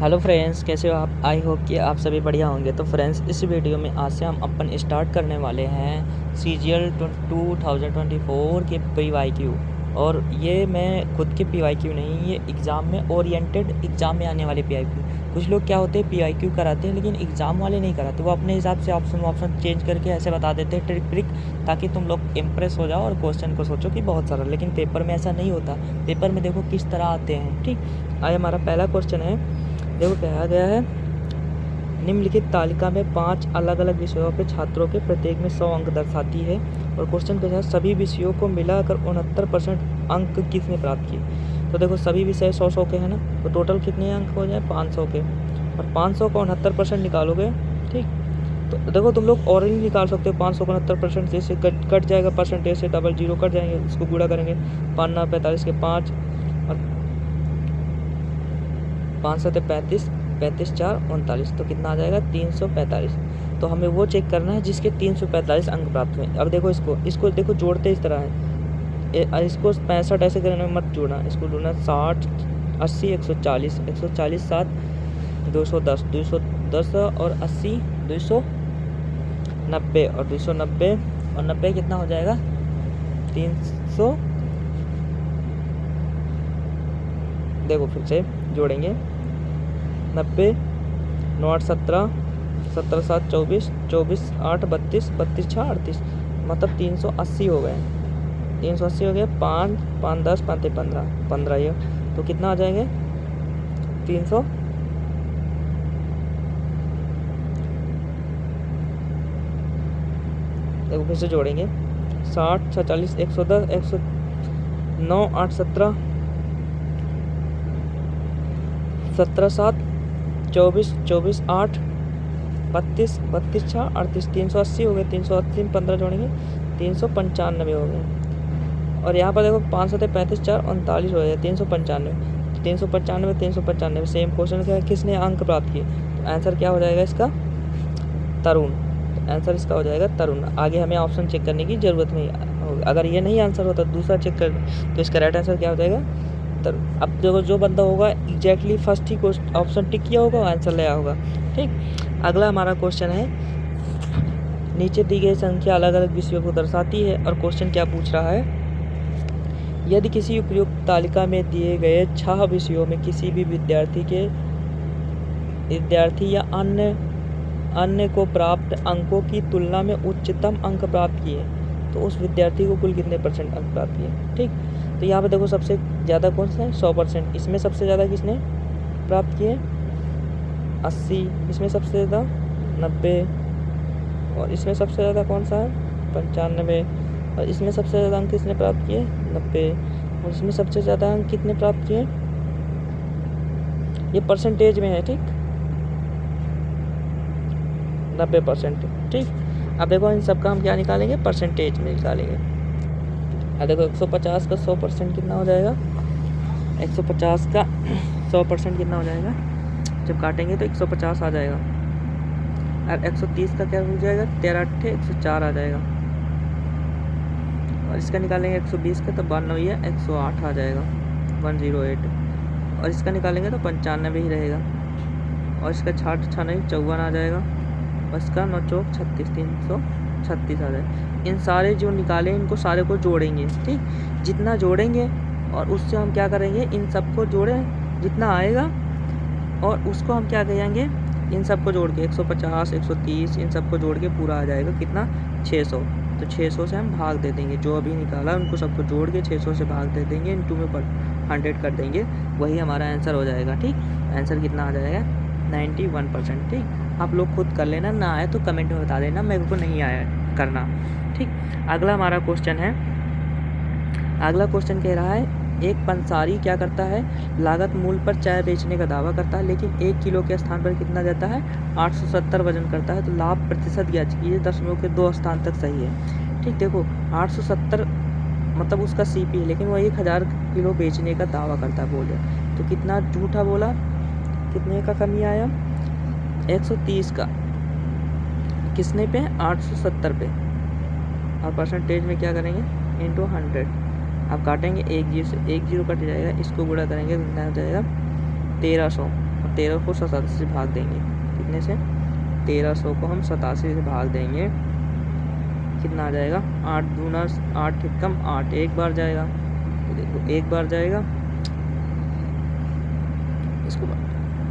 Hello friends, कैसे हो आप? आई होप कि आप सभी बढ़िया होंगे। तो फ्रेंड्स, इस वीडियो में आज से हम अपन स्टार्ट करने वाले हैं CGL 2024 के PYQ। और ये मैं खुद के PYQ नहीं, ये एग्ज़ाम में ओरिएंटेड एग्ज़ाम में आने वाले PYQ। कुछ लोग क्या होते हैं PYQ कराते हैं लेकिन एग्ज़ाम वाले नहीं कराते, वो अपने हिसाब से ऑप्शन चेंज करके ऐसे बता देते हैं ट्रिक ताकि तुम लोग इम्प्रेस हो जाओ और क्वेश्चन को सोचो कि बहुत सारा। लेकिन पेपर में ऐसा नहीं होता। पेपर में देखो किस तरह आते हैं। ठीक, आज हमारा पहला क्वेश्चन है। देखो कहा गया है, निम्नलिखित तालिका में 5 अलग अलग विषयों के छात्रों के प्रत्येक में 100 अंक दर्शाती है। और क्वेश्चन के साथ सभी विषयों को मिलाकर 69% अंक किसने प्राप्त किए। तो देखो सभी विषय 100-100 के हैं ना, तो टोटल कितने अंक हो जाए 500 के। और 500 का 69% निकालोगे, ठीक, तो देखो तुम लोग और ही निकाल सकते हो। 500 को 69% जैसे कट जाएगा परसेंटेज से, डबल जीरो कट जाएंगे, इसको गुणा करेंगे 5 9 45 के 5 और 5 7 35, 35 4 39, तो कितना आ जाएगा 345। तो हमें वो चेक करना है जिसके 345 अंक प्राप्त हुए। अब देखो इसको देखो जोड़ते इस तरह है, इसको 65 ऐसे करने में मत जोड़ना, इसको जोड़ना 60 80 140 140 7 210 210 और 80 290 और 290 और 90 कितना हो जाएगा 300। देखो फिर से जोड़ेंगे, 90 9 8 17 17 7 24 24 8 32 32 6 38, मतलब 380 हो गए। 380 हो गए, 5 5 10 5 15 15 ये, तो कितना आ जाएंगे 300। देखो फिर से जोड़ेंगे, 60 46 110 109 8 17 17 7 24 24 8 32 32 6 38, 380 हो गए। 380 में 15 जोड़ेंगे 395 हो गए। और यहाँ पर देखो 5 7 35 4 39 हो गए, 395 395 395। सेम क्वेश्चन क्या है, किसने अंक प्राप्त किए। तो आंसर क्या हो जाएगा इसका, तरुण। तो आंसर इसका हो जाएगा तरुण। आगे हमें ऑप्शन चेक करने की ज़रूरत नहीं होगी। अगर ये नहीं आंसर होता दूसरा चेक कर, तो इसका राइट आंसर क्या हो जाएगा तरुण। अब देखो जो बंदा होगा एग्जैक्टली फर्स्ट ही ऑप्शन टिक किया होगा, आंसर ले आया होगा। ठीक, अगला हमारा क्वेश्चन है, नीचे दी गई संख्या अलग अलग विषयों को दर्शाती है। और क्वेश्चन क्या पूछ रहा है, यदि किसी उपयुक्त तालिका में दिए गए 6 विषयों में किसी भी विद्यार्थी या अन्य को प्राप्त अंकों की तुलना में उच्चतम अंक प्राप्त किए, तो उस विद्यार्थी को कुल कितने परसेंट अंक प्राप्त किए। ठीक, तो यहाँ पे देखो सबसे ज़्यादा कौन सा है 100%। इसमें सबसे ज़्यादा किसने प्राप्त किए 80, इसमें सबसे ज़्यादा 90, और इसमें सबसे ज़्यादा कौन सा है 95, और इसमें सबसे ज़्यादा अंक किसने प्राप्त किए 90, और इसमें सबसे ज़्यादा अंक कितने प्राप्त किए, ये परसेंटेज में है। ठीक, 90%। ठीक, अब देखो इन सब का हम क्या निकालेंगे, परसेंटेज में निकालेंगे। अब देखो 150 का 100% कितना हो जाएगा, 150 का 100% कितना हो जाएगा, जब काटेंगे तो 150 आ जाएगा। और 130 का क्या हो जाएगा 13 8 104 आ जाएगा। और इसका निकालेंगे 120 का तो 92 है 108 आ जाएगा 108। और इसका निकालेंगे तो 95 ही रहेगा। और इसका 60 96 54 आ जाएगा। और इसका 9 चौक 36 336 आ जाएगा। इन सारे जो निकाले इनको सारे को जोड़ेंगे। ठीक, जितना जोड़ेंगे और उससे हम क्या करेंगे, इन सबको जोड़ें जितना आएगा, और उसको हम क्या कहेंगे, इन सबको जोड़ के 150 130 इन सबको जोड़ के पूरा आ जाएगा कितना 600। तो 600 से हम भाग दे देंगे, जो अभी निकाला उनको सबको जोड़ के 600 से भाग दे देंगे, इनटू में 100 कर देंगे, वही हमारा आंसर हो जाएगा। ठीक, आंसर कितना आ जाएगा 91%। ठीक, आप लोग खुद कर लेना, ना आए तो कमेंट में बता देना, मेरे को नहीं आया करना। ठीक, अगला हमारा क्वेश्चन है, अगला क्वेश्चन कह रहा है, एक पंसारी क्या करता है, लागत मूल्य पर चाय बेचने का दावा करता है लेकिन 1 किलो के स्थान पर कितना देता है 870 वजन करता है, तो लाभ प्रतिशत ज्ञात कीजिए, दशमलव के 2 स्थान तक सही है। ठीक, देखो 870 मतलब उसका CP है, लेकिन वो 1000 किलो बेचने का दावा करता है बोले, तो कितना झूठा बोला, कितने का कमी आया 130 का, किसने पे 870 पे। और परसेंटेज में क्या करेंगे इंटू 100। अब काटेंगे 1 जीरो से 1 जीरो कट जाएगा, इसको गुणा करेंगे कितना हो जाएगा 1300, और 1300 को 87 से भाग देंगे। कितने से? 1300 को हम 87 से भाग देंगे, कितना आ जाएगा? 8 दूना 8 कम 8, एक बार जाएगा। तो देखो एक बार जाएगा,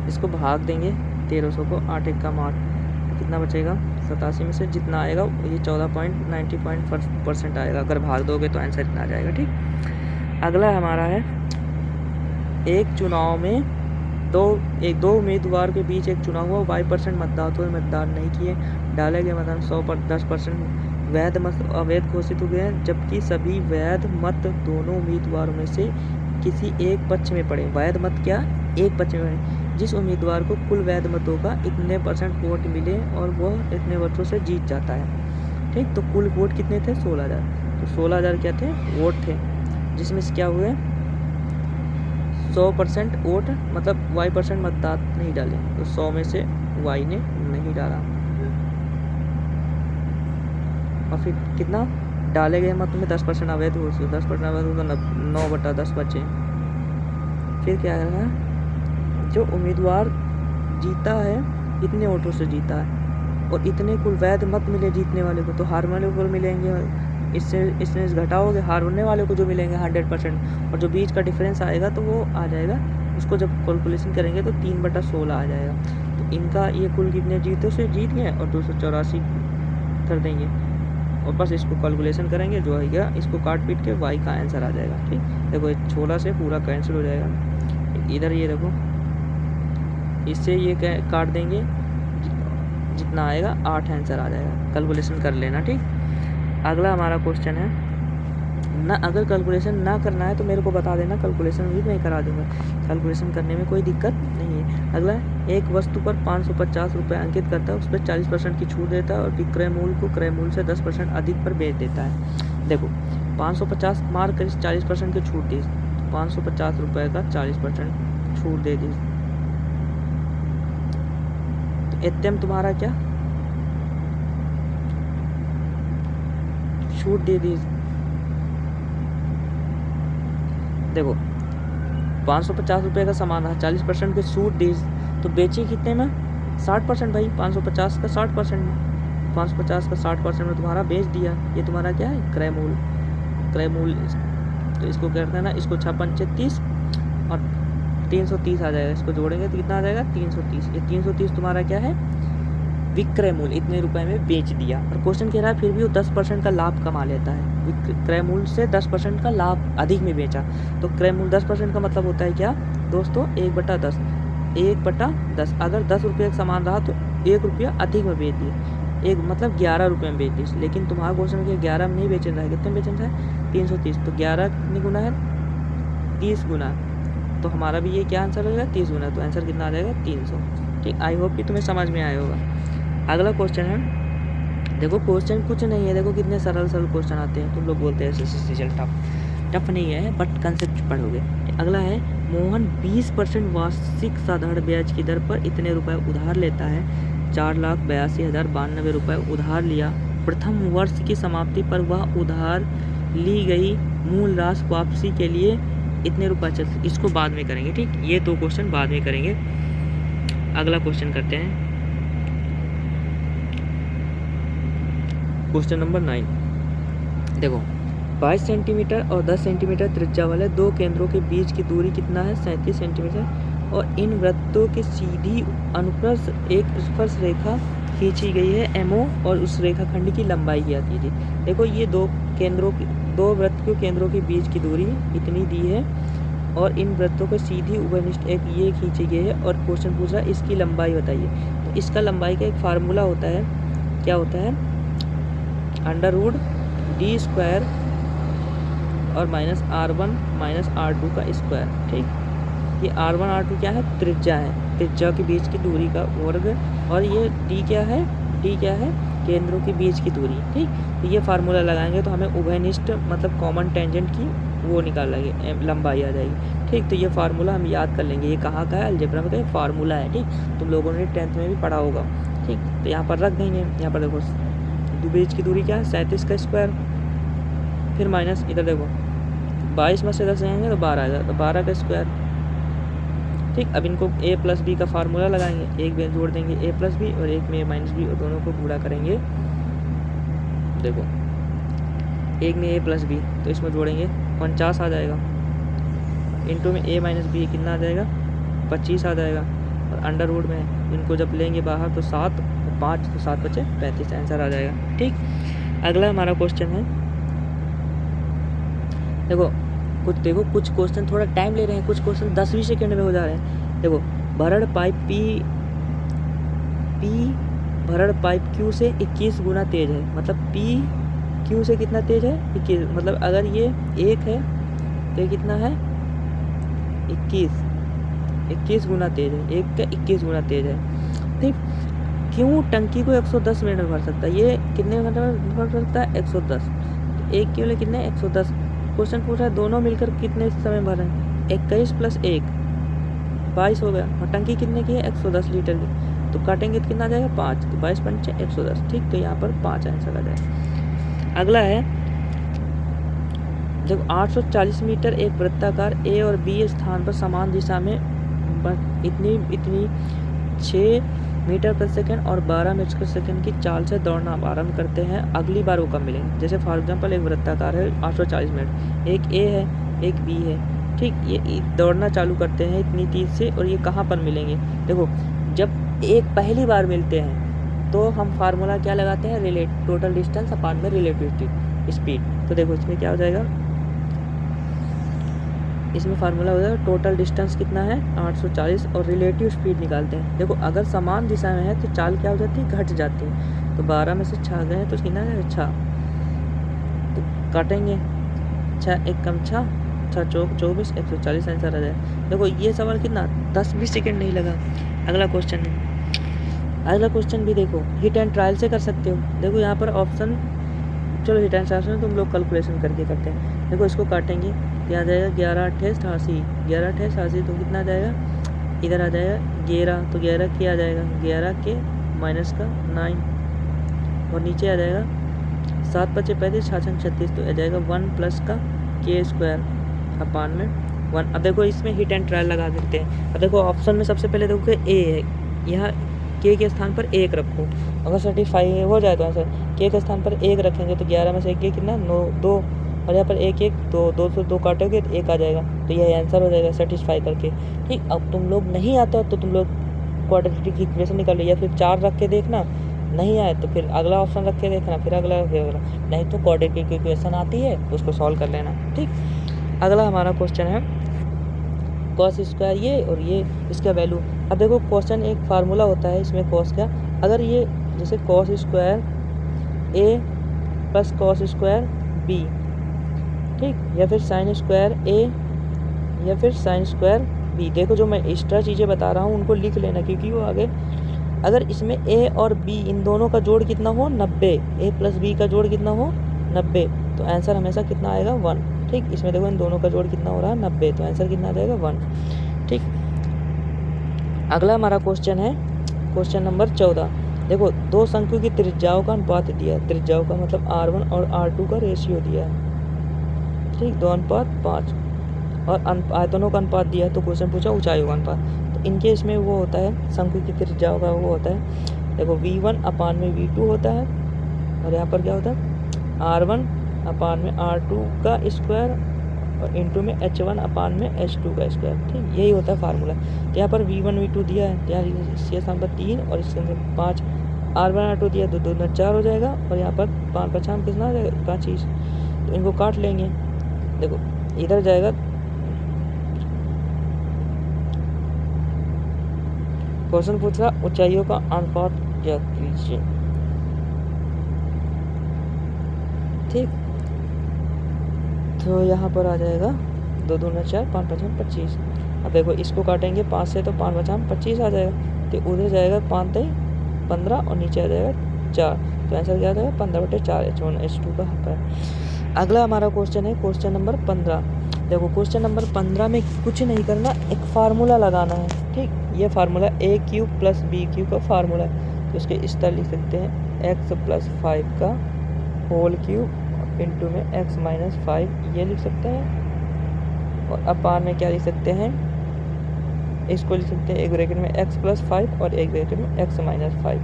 इसको भाग देंगे 1300 को, 8 एक कम 8, कितना बचेगा? 87 में से जितना आएगा ये 14.90% आएगा। अगर भाग दोगे तो आंसर इतना आ जाएगा। ठीक, अगला हमारा है एक चुनाव में दो उम्मीदवार के बीच एक चुनाव हुआ, 22% मतदाताओं ने मतदान नहीं किए, डाले गए मतदान 10% वैध मत अवैध घोषित हो गए हैं, जबकि सभी वैध मत दोनों उम्मीदवारों में से किसी एक पक्ष में पड़े। वैध मत क्या? एक पक्ष में पड़े। जिस उम्मीदवार को कुल वैध मतों का इतने % वोट मिले और वह इतने वोटों से जीत जाता है। ठीक, तो कुल वोट कितने थे? 16,000। तो 16,000 क्या थे? वोट थे, जिसमें से क्या हुए? 100% वोट मतलब y% मतदान नहीं डाले, तो 100 में से y ने नहीं डाला। और फिर कितना डाले गए मत में 10% अवैध हो, 10% अवैध हो तो 9/10 बचे। फिर क्या है? जो उम्मीदवार जीता है इतने वोटों से जीता है और इतने कुल वैध मत मिले जीतने वाले को, तो हारने वाले को मिलेंगे, इससे घटाओगे हारने वाले को जो मिलेंगे 100%, और जो बीच का डिफरेंस आएगा तो वो आ जाएगा, उसको जब कैलकुलेशन करेंगे तो 3/16 आ जाएगा। तो इनका ये कुल कितने जीते उसे जीत गए और 284 कर देंगे और बस इसको कैलकुलेशन करेंगे, जो आएगा इसको काट पीट के y का आंसर आ जाएगा। ठीक, देखो 16 से पूरा कैंसिल हो जाएगा। इधर ये देखो, इससे ये काट देंगे, जितना आएगा 8 आंसर आ जाएगा। कैलकुलेशन कर लेना। ठीक, अगला हमारा क्वेश्चन है ना, अगर कैलकुलेशन ना करना है तो मेरे को बता देना, कैलकुलेशन भी मैं करा दूंगा, कैलकुलेशन करने में कोई दिक्कत नहीं है। अगला है एक वस्तु पर 550 रुपये अंकित करता है, उस पर 40% की छूट देता है और विक्रय मूल्य को क्रय मूल्य से 10% अधिक पर बेच देता है। देखो 550 मार कर 40% की छूट दी, 550 रुपये का 40% छूट दे दी, तो एतम तुम्हारा क्या छूट दे दी। देखो 550 रुपये का सामान है, 40% की छूट दी, तो बेची कितने में? 60% भाई, 550 का 60% में, 550 का 60% में तुम्हारा बेच दिया। ये तुम्हारा क्या है? क्रय मूल्य। क्रय मूल्य, तो इसको कहते हैं ना, इसको 56 और 330 आ जाएगा, इसको जोड़ेंगे तो कितना आ जाएगा? 330। ये 330 तुम्हारा क्या है? विक्रय मूल्य, इतने रुपए में बेच दिया। और क्वेश्चन कह रहा है फिर भी वो 10% का लाभ कमा लेता है, क्रय मूल्य से 10% का लाभ अधिक में बेचा, तो क्रय मूल्य 10% का मतलब होता है क्या दोस्तों? 1/10, 1/10। अगर 10 रुपये का सामान रहा तो 1 रुपया अधिक में बेच दिए, एक मतलब 11 रुपये में बेच दी। लेकिन तुम्हारा क्वेश्चन क्या 11 में नहीं बेचना है, कितने बेचना है? 330। तो 11 कितनी गुना है? 30 गुना, तो हमारा भी ये क्या आंसर हो जाएगा? 30 गुना, तो आंसर कितना आ जाएगा? 300। ठीक, आई होप कि तुम्हें समझ में आया होगा। अगला क्वेश्चन है, देखो क्वेश्चन कुछ नहीं है, देखो कितने सरल क्वेश्चन आते हैं। तुम लोग बोलते हैं SSC टफ नहीं है, बट कंसेप्ट पढ़ोगे। अगला है, मोहन 20% वार्षिक साधारण ब्याज की दर पर इतने रुपए उधार लेता है, 4,82,092 रुपये उधार लिया। प्रथम वर्ष की समाप्ति पर वह उधार ली गई मूल राशि वापसी के लिए इतने रुपये चलते। इसको बाद में करेंगे। ठीक, ये 2 क्वेश्चन बाद में करेंगे। अगला क्वेश्चन करते हैं, क्वेश्चन नंबर 9। देखो 22 सेंटीमीटर और 10 सेंटीमीटर त्रिज्या वाले 2 केंद्रों के बीच की दूरी कितना है? 37 सेंटीमीटर। और इन वृत्तों की सीधी अनुप्रस्थ एक स्पर्श रेखा खींची गई है MO और उस रेखाखंड की लंबाई क्या दी थी। देखो ये 2 वृत्त के केंद्रों के बीच की दूरी इतनी दी है और इन वृत्तों को सीधी उभयनिष्ठ एक ये खींची गई है और क्वेश्चन पूछ रहा है इसकी लंबाई बताइए। तो इसका लंबाई का एक फार्मूला होता है, क्या होता है? √d² और -r1 -r2 का स्क्वायर। ठीक, ये r1 r2 क्या है? त्रिज्या है, त्रिज्या के बीच की दूरी का वर्ग, और ये d क्या है? d क्या है? केंद्रों के बीच की दूरी। ठीक, तो ये फार्मूला लगाएंगे तो हमें उभयनिष्ठ मतलब कॉमन टेंजेंट की वो निकाल लेंगे, लंबाई आ जाएगी। ठीक, तो ये फार्मूला हम याद कर लेंगे। ये कहाँ का है? अलजेब्रा में का फार्मूला है। ठीक, तुम लोगों ने 10th में भी पढ़ा होगा। ठीक, तो यहाँ पर रख देंगे। यहाँ पर देखो बीच की दूरी क्या है? 37 का स्क्वायर, फिर माइनस इधर देखो 22 में से 10 जाएंगे तो 12 आएगा, तो 12 का स्क्वायर। ठीक, अब इनको a प्लस बी का फार्मूला लगाएंगे, एक में जोड़ देंगे a प्लस बी और एक में माइनस बी और दोनों को गुणा करेंगे। देखो एक में a प्लस बी तो इसमें जोड़ेंगे 49 आ जाएगा, इंटू में a माइनस बी कितना आ जाएगा 25 आ जाएगा, और अंडर रूट में इनको जब लेंगे बाहर तो 7 और 5 तो 7 बचे 35 आंसर आ जाएगा। ठीक, अगला हमारा क्वेश्चन है, देखो कुछ क्वेश्चन थोड़ा टाइम ले रहे हैं, कुछ क्वेश्चन 10-20 सेकेंड में हो जा रहे हैं। देखो भरड़ पाइप Q से 21 गुना तेज है, मतलब P Q से कितना तेज है 21, मतलब अगर ये 1 है तो ये कितना है 21 गुना तेज है, 1 का 21 गुना तेज है। ठीक, क्यों टंकी को 110 मिनट में भर सकता है, ये कितने घंटे में भर सकता है 110, तो 1 के लिए कितने 110। क्वेश्चन पूछ रहा है दोनों मिलकर कितने समय भर रहे हैं, 21 प्लस 1 22 हो गया, और टंकी कितने की है 110 लीटर की, तो काटेंगे तो कितना आ जाएगा 5, तो 22 पंचे 110। ठीक, तो यहाँ पर 5 आंसर आ जाएगा। अगला है जब 840 मीटर एक वृत्ताकार A और B स्थान पर समान दिशा में इतनी 6 मीटर प्रति सेकंड और 12 मीटर प्रति सेकंड की चाल से दौड़ना आरंभ करते हैं, अगली बार वो कब मिलेंगे। जैसे फॉर एग्जांपल एक वृत्ताकार है 840 मिनट, एक A है एक B है। ठीक, ये दौड़ना चालू करते हैं इतनी तेज से, और ये कहाँ पर मिलेंगे। देखो जब एक पहली बार मिलते हैं तो हम फार्मूला क्या लगाते हैं, टोटल डिस्टेंस अपान में रिलेटिव स्पीड। तो देखो इसमें क्या हो जाएगा, इसमें फार्मूला हो जाएगा टोटल डिस्टेंस कितना है 840 और रिलेटिव स्पीड निकालते हैं। देखो अगर समान दिशा में है तो चाल क्या हो जाती है, घट जाती है, तो 12 में से 6 गए तो कितना है 6, तो काटेंगे 6 1 कम 6 6 चौक 24 140 आंसर आ जाए। देखो ये सवाल कितना 10-20 सेकेंड नहीं लगा। अगला क्वेश्चन है, अगला क्वेश्चन भी देखो हिट एंड ट्रायल से कर सकते हो। देखो यहाँ पर ऑप्शन, चलो हिट एंड ट्रायल से तुम लोग कैलकुलेशन करके करते हैं। देखो इसको काटेंगे क्या आ जाएगा 11 8 88, 11 8 88 तो कितना आ जाएगा, इधर आ जाएगा 11, तो 11 के आ जाएगा 11 के माइनस का 9, और नीचे आ जाएगा 7 5 35 6 6 36, तो आ जाएगा 1 प्लस का के स्क्वायर अपान में 1। अब देखो इसमें हिट एंड ट्रायल लगा देते हैं। अब देखो ऑप्शन में सबसे पहले देखो ए है, यहाँ के स्थान पर 1 रखो, अगर सर्टिफाई हो जाए तो आंसर के स्थान पर 1 रखेंगे तो 11 में से 1 कितना 9 2, और यहाँ पर 1 1 2 से 2 काटोगे तो 1 आ जाएगा, तो यह आंसर हो जाएगा सेटिस्फाई करके। ठीक, अब तुम लोग नहीं आता हो तो तुम लोग क्वाड्रेटिक की इक्वेशन निकाल लो, या फिर 4 रख के देखना, नहीं आए तो फिर अगला ऑप्शन रख के देखना, फिर अगला नहीं तो क्वाड्रेटिक की इक्वेशन आती है उसको सॉल्व कर लेना। ठीक, अगला हमारा क्वेश्चन है कॉस स्क्वायर ये और ये इसका वैल्यू। अब देखो क्वेश्चन एक फार्मूला होता है इसमें कॉस का, अगर ये जैसे cos square A plus cos square B, ठीक, या फिर साइन स्क्वायर A या फिर साइन स्क्वायर B। देखो जो मैं एक्स्ट्रा चीज़ें बता रहा हूँ उनको लिख लेना, क्योंकि वो आगे अगर इसमें A और B इन दोनों का जोड़ कितना हो 90, A प्लस B का जोड़ कितना हो 90, तो आंसर हमेशा कितना आएगा 1। ठीक, इसमें देखो इन दोनों का जोड़ कितना हो रहा है 90, तो आंसर कितना आ जाएगा 1। ठीक, अगला हमारा क्वेश्चन है क्वेश्चन नंबर 14। देखो दो शंकु की त्रिज्याओं का अनुपात दिया है, त्रिज्याओं का मतलब R1 और R2 का रेशियो दिया है। ठीक, 2:5, और आयतनों का अनुपात दिया है, तो क्वेश्चन पूछा ऊंचाइयों का अनुपात। तो इनके इसमें वो होता है शंकु की त्रिज्याओं का वो होता है, देखो V1 अपान में V2 होता है, और यहाँ पर क्या होता है R1 अपान में R2 का स्क्वायर और इंटू में H1 अपान में H2 का स्क्वायर। ठीक, यही होता है फार्मूला। तो यहाँ पर V1 V2 दिया है, यहाँ इसके स्थान पर 3 और इसके अंदर 5, R1 R2 दिया तो 2 2 4 हो जाएगा, और यहाँ पर 5 5 कितना हो जाएगा 25, तो इनको काट लेंगे। देखो इधर जाएगा, क्वेश्चन पूछ रहा ऊंचाइयों का अनुपात ज्ञात कीजिए। ठीक, तो यहाँ पर आ जाएगा 2 2 4 5 5 25। अब देखो इसको काटेंगे 5 से तो 5 5 25 आ जाएगा, तो उधर जाएगा 5 3 15 और नीचे आ जाएगा 4, तो आंसर क्या आ जाएगा 15/4 H1 H2 का है। अगला हमारा क्वेश्चन है क्वेश्चन नंबर 15। देखो क्वेश्चन नंबर 15 में कुछ नहीं करना, एक फार्मूला लगाना है। ठीक, ये फार्मूला A³ प्लस B³ का फार्मूला है, तो इसके इस तरह लिख सकते हैं x + 5 का होल क्यूब इंटू में x - 5, ये लिख सकते हैं, और अपान में क्या लिख सकते हैं इसको लिख सकते हैं एक ब्रैकेट में x+5 और एक ब्रैकेट में x-5।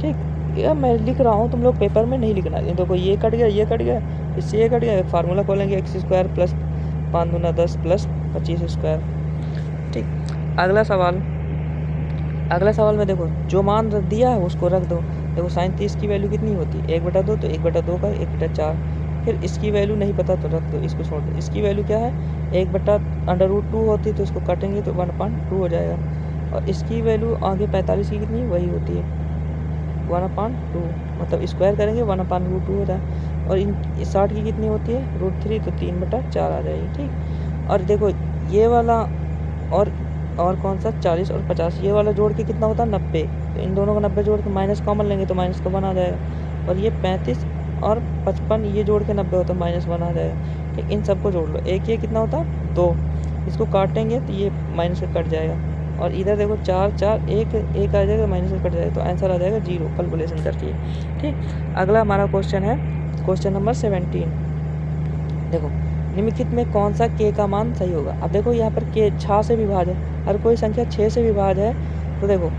ठीक, यह मैं लिख रहा हूँ, तुम लोग पेपर में नहीं लिखना है। देखो ये कट गया, ये कट गया, इससे ये कट गया, एक फार्मूला खोलेंगे x² + 5 दूना 10 + 25²। ठीक, अगला सवाल में देखो जो मान दिया है उसको रख दो। देखो sin 30 की वैल्यू कितनी होती है 1/2, तो 1/2 का 1/4। फिर इसकी वैल्यू नहीं पता तो रख दो, इसको छोड़ दो। इसकी वैल्यू क्या है 1/√2 होती है, तो इसको काटेंगे तो 1/2 हो जाएगा। और इसकी वैल्यू आगे 45 की कितनी वही होती है 1/2, मतलब स्क्वायर करेंगे 1/√2 हो जाए। और इन 60 की कितनी होती है √3, तो 3/4 आ जाएगी। ठीक, और देखो ये वाला और कौन सा 40 और 50 ये वाला जोड़ के कितना होता है 90, तो इन दोनों का 90 जोड़ के माइनस कॉमन लेंगे तो माइनस का 1 आ जाएगा। और ये 35 और 55 ये जोड़ के 90 होता है, -1 आ जाएगा। ठीक, इन सबको जोड़ लो, एक ये कितना होता है 2, इसको काटेंगे तो ये माइनस का कट जाएगा। और इधर देखो 4 4 1 आ जाएगा, माइनस का कट जाएगा, तो आंसर आ जाएगा 0। कैलकुलेशन करके। ठीक, अगला हमारा क्वेश्चन है क्वेश्चन नंबर 17। देखो निम्नलिखित में कौन सा k का मान सही होगा। अब देखो यहाँ पर k 6 से विभाज्य है, हर कोई संख्या 6 से विभाज्य है। तो देखो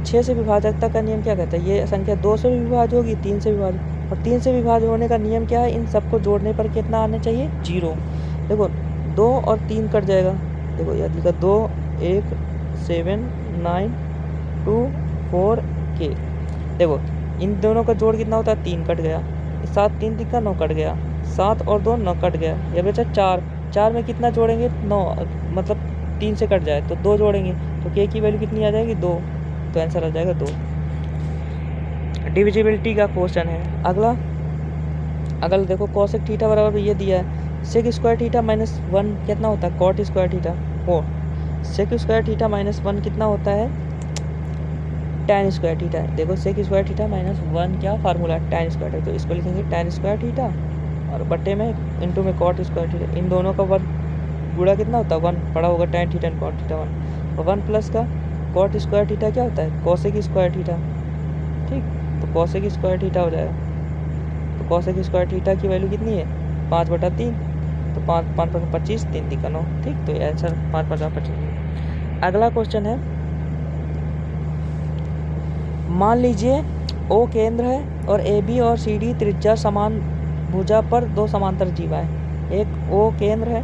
6 से विभाजकता का नियम क्या कहता है, ये संख्या 2 से विभाज्य होगी, 3 से विभाज्य, और 3 से विभाज्य होने का नियम क्या है, इन सबको जोड़ने पर कितना आना चाहिए 0। देखो 2 और 3 कट जाएगा, देखो याद लिखा 2 1 7 9 2 4 k। देखो इन दोनों का जोड़ कितना होता है 3 कट गया, 7 3 3 का 9 कट गया, 7 और 2 9 कट गया, ये बचा 4 में कितना जोड़ेंगे 9, मतलब 3 से कट जाए तो 2 जोड़ेंगे, तो k की वैल्यू कितनी आ जाएगी 2, तो आंसर आ जाएगा 2। डिविजिबिलिटी का क्वेश्चन है अगला देखो कोसेक थीटा बराबर ये दिया है सेक स्क्वायर थीटा -1 कितना होता है कॉट स्क्वायर थीटा, और सेक स्क्वायर थीटा -1 कितना होता है tan स्क्वायर थीटा है। देखो सेक स्क्वायर थीटा -1 क्या फार्मूला tan स्क्वायर, तो इसको लिखेंगे tan स्क्वायर थीटा और बट्टे में इंटू में कॉट स्क्वायर थीटा, इन दोनों का वर्ग गुणा कितना होता है 1 पड़ा होगा tan theta and cot theta 1, और 1 प्लस का कॉट स्क्वायर थीटा क्या होता है कोसेक स्क्वायर थीटा। ठीक, तो कोसेक स्क्वायर थीटा हो जाएगा, तो कोसेक स्क्वायर थीटा की वैल्यू कितनी है 5/3, तो 5 5 5 25 3 3 का 9। ठीक, तो ये आंसर 5 5 25। अगला क्वेश्चन है मान लीजिए ओ केंद्र है और ए बी और सी डी त्रिज्या समान भुजा पर दो समांतर जीवा है। एक ओ केंद्र है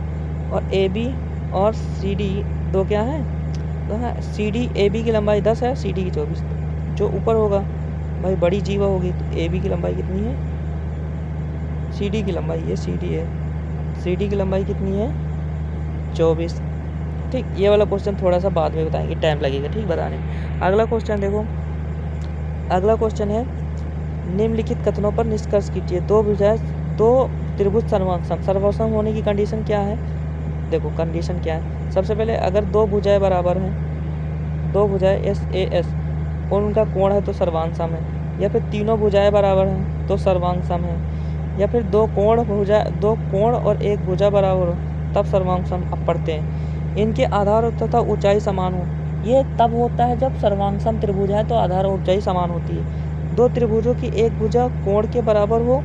और ए बी और सी डी दो क्या है, तो है सी डी ए बी की लंबाई 10 है, सी डी की 24। जो ऊपर होगा भाई बड़ी जीवा होगी, तो ए बी की लंबाई कितनी है, सी डी की लंबाई ये सी डी है, सी डी की लंबाई कितनी है 24। ठीक, ये वाला क्वेश्चन थोड़ा सा बाद में बताएंगे, टाइम लगेगा ठीक बताने में। अगला क्वेश्चन देखो, अगला क्वेश्चन है निम्नलिखित कथनों पर निष्कर्ष कीजिए। दो त्रिभुज सर्वसम होने की कंडीशन क्या है। देखो कंडीशन क्या है, सबसे पहले अगर दो भुजाएं बराबर हैं, दो भुजाएं एस ए एस और उनका कोण है तो सर्वांग सम है, या फिर तीनों भुजाएं बराबर हैं तो सर्वांग सम है, या फिर दो कोण और एक भुजा बराबर हो तब सर्वांग सम। अब पढ़ते हैं, इनके आधार तथा ऊंचाई समान हो। ये तब होता है जब सर्वांग सम त्रिभुज है तो आधार और ऊंचाई समान होती है। दो त्रिभुजों की एक भुजा कोण के बराबर हो,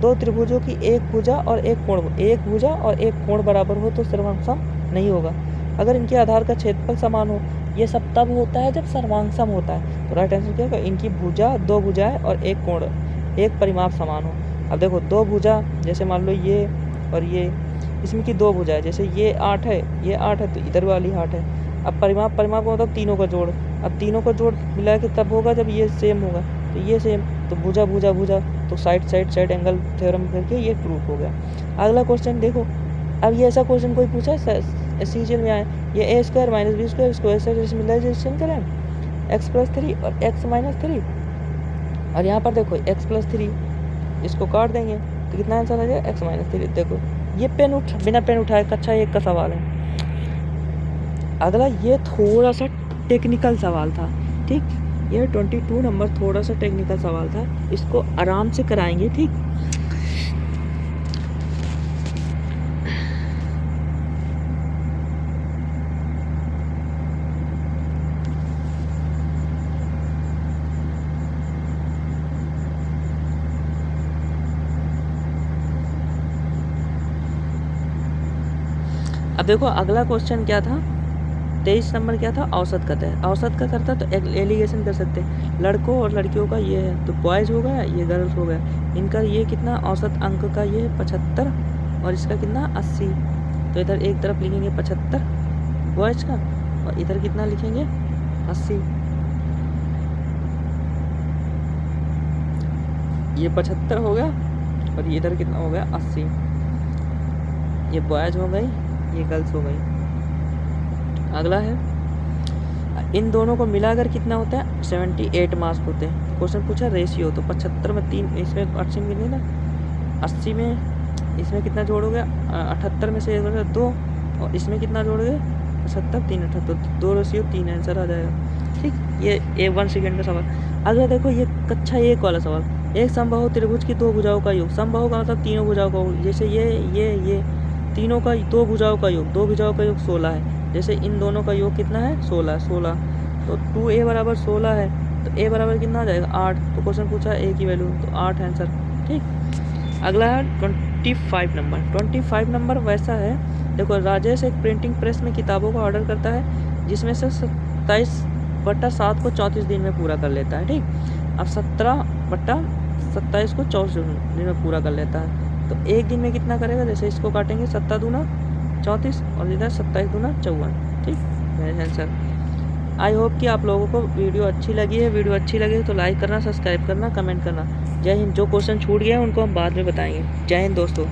दो त्रिभुजों की एक भुजा और एक भुजा और एक कोण बराबर हो तो सर्वांग सम नहीं होगा। अगर इनके आधार का क्षेत्रफल समान हो, ये सब तब होता है जब सर्वांग सम होता है। तो राइट आंसर क्या होगा, इनकी भुजा दो भुजाएं और एक कोण एक परिमाप समान हो। अब देखो दो भुजा जैसे मान लो ये और ये, इसमें की दो भुजा है, जैसे ये 8 है ये 8 है तो इधर वाली 8 है। अब परिमाप का मतलब तीनों का जोड़, अब तीनों का जोड़ मिला के तब होगा जब ये सेम होगा, तो ये सेम, तो भुजा भुजा भुजा, तो साइड एंगल थ्योरम करके ये प्रूफ हो गया। अगला क्वेश्चन देखो, अब ये ऐसा क्वेश्चन कोई पूछा है सीजीएल में आए, ये ए स्क्वायर माइनस बी स्क्वायर इसको ऐसे मिलाइजेशन करें x+3 और x-3, और यहाँ पर देखो x+3 इसको काट देंगे तो कितना आंसर आ जाएगा x-3। देखो ये बिना पेन उठाए कक्षा 1 का सवाल है। अगला ये थोड़ा सा टेक्निकल सवाल था, ठीक, ये 22 नंबर थोड़ा सा टेक्निकल सवाल था, इसको आराम से कराएंगे। ठीक, अब देखो अगला क्वेश्चन क्या था, 23 नंबर क्या था, औसत का था। औसत का करता तो एलिगेशन कर सकते हैं, लड़कों और लड़कियों का ये है, तो बॉयज़ हो गया, ये गर्ल्स हो गया। इनका ये कितना औसत अंक का ये 75 और इसका कितना 80। तो इधर एक तरफ लिखेंगे 75 बॉयज़ का और इधर कितना लिखेंगे 80। ये 75 हो गया और ये इधर कितना हो गया 80। ये बॉयज़ हो गई, ये गर्ल्स हो गई। अगला है, इन दोनों को मिलाकर कितना होता है, 78 मार्क्स होते हैं। क्वेश्चन पूछा रेशियो, तो 75 में 3, इसमें 80 में कितने ना 80 में इसमें कितना जोड़ोगे, 78 में से 2 और इसमें कितना जोड़ोगे 75, 3 78, 2 रेशियो 3 आंसर आ जाएगा। ठीक, ये 1 सेकेंड का सवाल। अगला देखो ये कक्षा 1 वाला सवाल, एक समबाहु त्रिभुज की 2 भुजाओं का योग। समबाहु का मतलब तीनों भुजाओं का योग, जैसे ये तीनों का 2 भुजाओं का योग, 2 भुजाओं का योग 16 है। जैसे इन दोनों का योग कितना है 16, तो 2a बराबर 16 है, तो a बराबर कितना आ जाएगा 8। तो क्वेश्चन पूछा a की वैल्यू, तो 8 आंसर। ठीक, अगला है 25 नंबर वैसा है। देखो, राजेश एक प्रिंटिंग प्रेस में किताबों का ऑर्डर करता है, जिसमें से 27/7 को 34 दिन में पूरा कर लेता है। ठीक, अब 17/27 को 34 दिन में पूरा कर लेता है, तो एक दिन में कितना करेगा, जैसे इसको काटेंगे 7 दूना 34 और इधर 27 दूना 54। ठीक, मेरा आंसर। आई होप कि आप लोगों को वीडियो अच्छी लगी है। वीडियो अच्छी लगी तो लाइक करना, सब्सक्राइब करना, कमेंट करना। जय हिंद। जो क्वेश्चन छूट गया है उनको हम बाद में बताएंगे। जय हिंद दोस्तों।